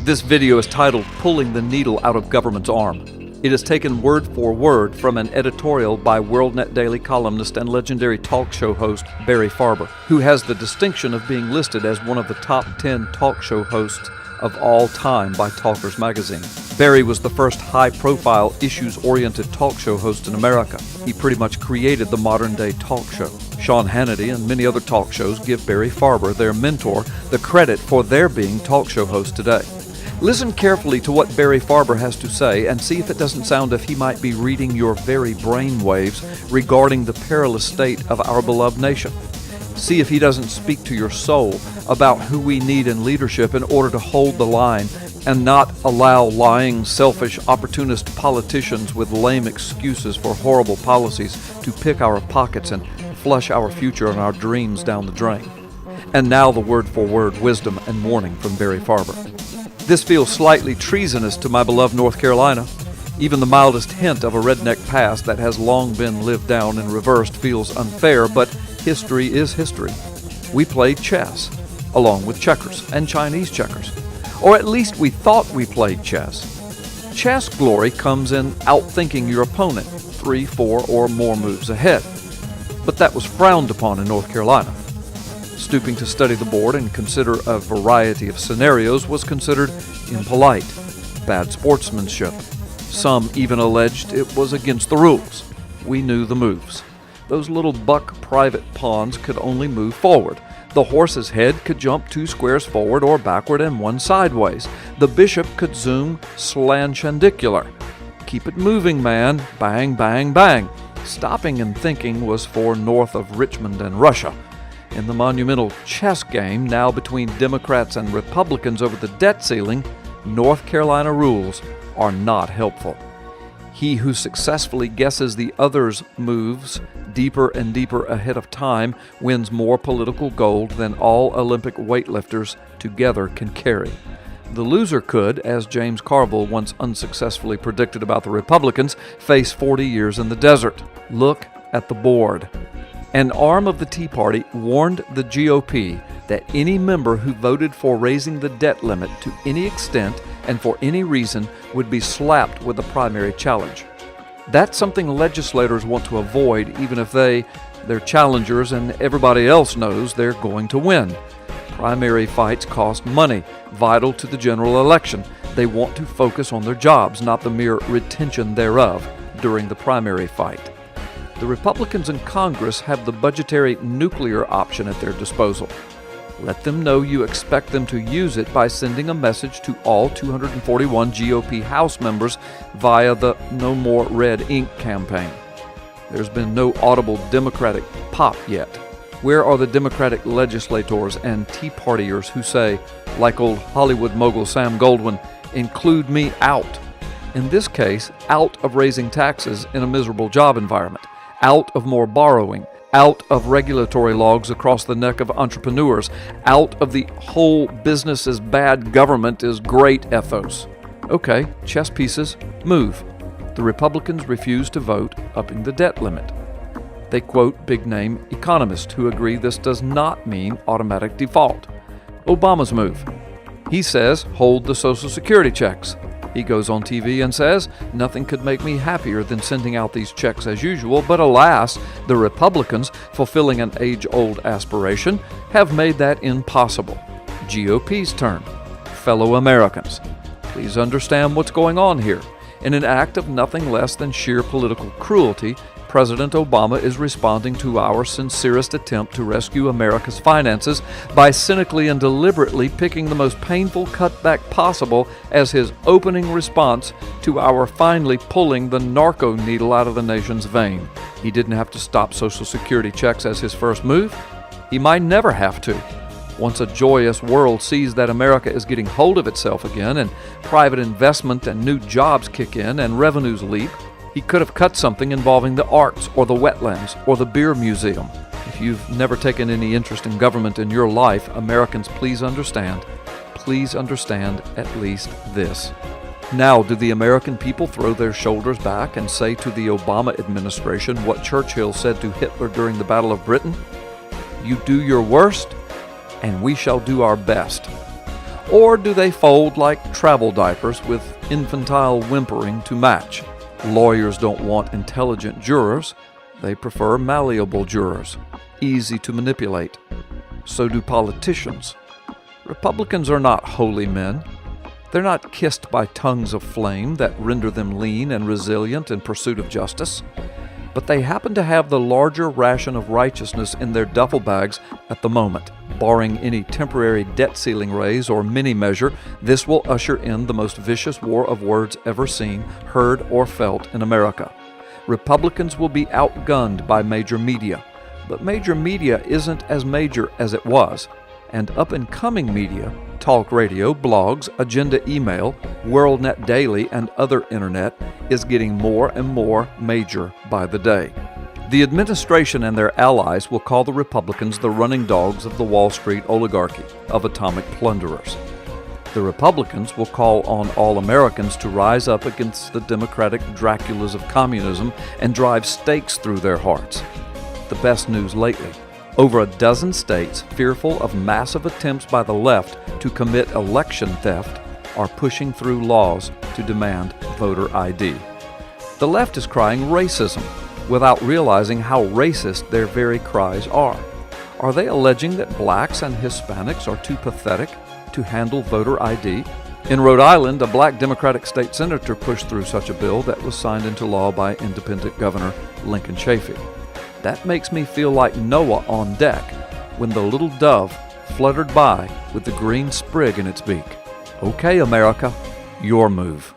This video is titled "Pulling the Needle Out of Government's Arm." It is taken word for word from an editorial by WorldNet Daily columnist and legendary talk show host Barry Farber, who has the distinction of being listed as one of the top 10 talk show hosts of all time by Talkers magazine. Barry was the first high-profile, issues-oriented talk show host in America. He pretty much created the modern-day talk show. Sean Hannity and many other talk shows give Barry Farber, their mentor, the credit for their being talk show hosts today. Listen carefully to what Barry Farber has to say and see if it doesn't sound as if he might be reading your very brain waves regarding the perilous state of our beloved nation. See if he doesn't speak to your soul about who we need in leadership in order to hold the line and not allow lying, selfish, opportunist politicians with lame excuses for horrible policies to pick our pockets and flush our future and our dreams down the drain. And now the word-for-word wisdom and warning from Barry Farber. This feels slightly treasonous to my beloved North Carolina. Even the mildest hint of a redneck past that has long been lived down and reversed feels unfair, but history is history. We played chess, along with checkers and Chinese checkers. Or at least we thought we played chess. Chess glory comes in outthinking your opponent 3, 4, or more moves ahead. But that was frowned upon in North Carolina. Stooping to study the board and consider a variety of scenarios was considered impolite, bad sportsmanship. Some even alleged it was against the rules. We knew the moves. Those little buck private pawns could only move forward. The horse's head could jump 2 squares forward or backward and 1 sideways. The bishop could zoom slancendicular. Keep it moving, man. Bang, bang, bang. Stopping and thinking was for north of Richmond and Russia. In the monumental chess game now between Democrats and Republicans over the debt ceiling, North Carolina rules are not helpful. He who successfully guesses the other's moves deeper and deeper ahead of time wins more political gold than all Olympic weightlifters together can carry. The loser could, as James Carville once unsuccessfully predicted about the Republicans, face 40 years in the desert. Look at the board. An arm of the Tea Party warned the GOP that any member who voted for raising the debt limit to any extent and for any reason would be slapped with the primary challenge. That's something legislators want to avoid, even if their challengers, and everybody else knows they're going to win. Primary fights cost money, vital to the general election. They want to focus on their jobs, not the mere retention thereof during the primary fight. The Republicans in Congress have the budgetary nuclear option at their disposal. Let them know you expect them to use it by sending a message to all 241 GOP House members via the No More Red Ink campaign. There's been no audible Democratic pop yet. Where are the Democratic legislators and Tea Partiers who say, like old Hollywood mogul Sam Goldwyn, include me out? In this case, out of raising taxes in a miserable job environment. Out of more borrowing, out of regulatory logs across the neck of entrepreneurs, out of the whole business is bad, government is great ethos. Okay, chess pieces, move. The Republicans refuse to vote, upping the debt limit. They quote big-name economists who agree this does not mean automatic default. Obama's move. He says, hold the Social Security checks. He goes on TV and says, nothing could make me happier than sending out these checks as usual, but alas, the Republicans, fulfilling an age-old aspiration, have made that impossible. GOP's turn. Fellow Americans, please understand what's going on here. In an act of nothing less than sheer political cruelty, President Obama is responding to our sincerest attempt to rescue America's finances by cynically and deliberately picking the most painful cutback possible as his opening response to our finally pulling the narco needle out of the nation's vein. He didn't have to stop Social Security checks as his first move. He might never have to. Once a joyous world sees that America is getting hold of itself again and private investment and new jobs kick in and revenues leap, he could have cut something involving the arts or the wetlands or the beer museum. If you've never taken any interest in government in your life, Americans, please understand at least this. Now, do the American people throw their shoulders back and say to the Obama administration what Churchill said to Hitler during the Battle of Britain? You do your worst, and we shall do our best. Or do they fold like travel diapers with infantile whimpering to match? Lawyers don't want intelligent jurors. They prefer malleable jurors, easy to manipulate. So do politicians. Republicans are not holy men. They're not kissed by tongues of flame that render them lean and resilient in pursuit of justice. But they happen to have the larger ration of righteousness in their duffel bags at the moment. Barring any temporary debt ceiling raise or mini measure, this will usher in the most vicious war of words ever seen, heard, or felt in America. Republicans will be outgunned by major media. But major media isn't as major as it was. And up-and-coming media, talk radio, blogs, agenda email, WorldNet Daily, and other internet, is getting more and more major by the day. The administration and their allies will call the Republicans the running dogs of the Wall Street oligarchy, of atomic plunderers. The Republicans will call on all Americans to rise up against the Democratic Draculas of communism and drive stakes through their hearts. The best news lately: over a dozen states, fearful of massive attempts by the left to commit election theft, are pushing through laws to demand voter ID. The left is crying racism without realizing how racist their very cries are. Are they alleging that blacks and Hispanics are too pathetic to handle voter ID? In Rhode Island, a black Democratic state senator pushed through such a bill that was signed into law by independent Governor Lincoln Chafee. That makes me feel like Noah on deck when the little dove fluttered by with the green sprig in its beak. Okay, America, your move.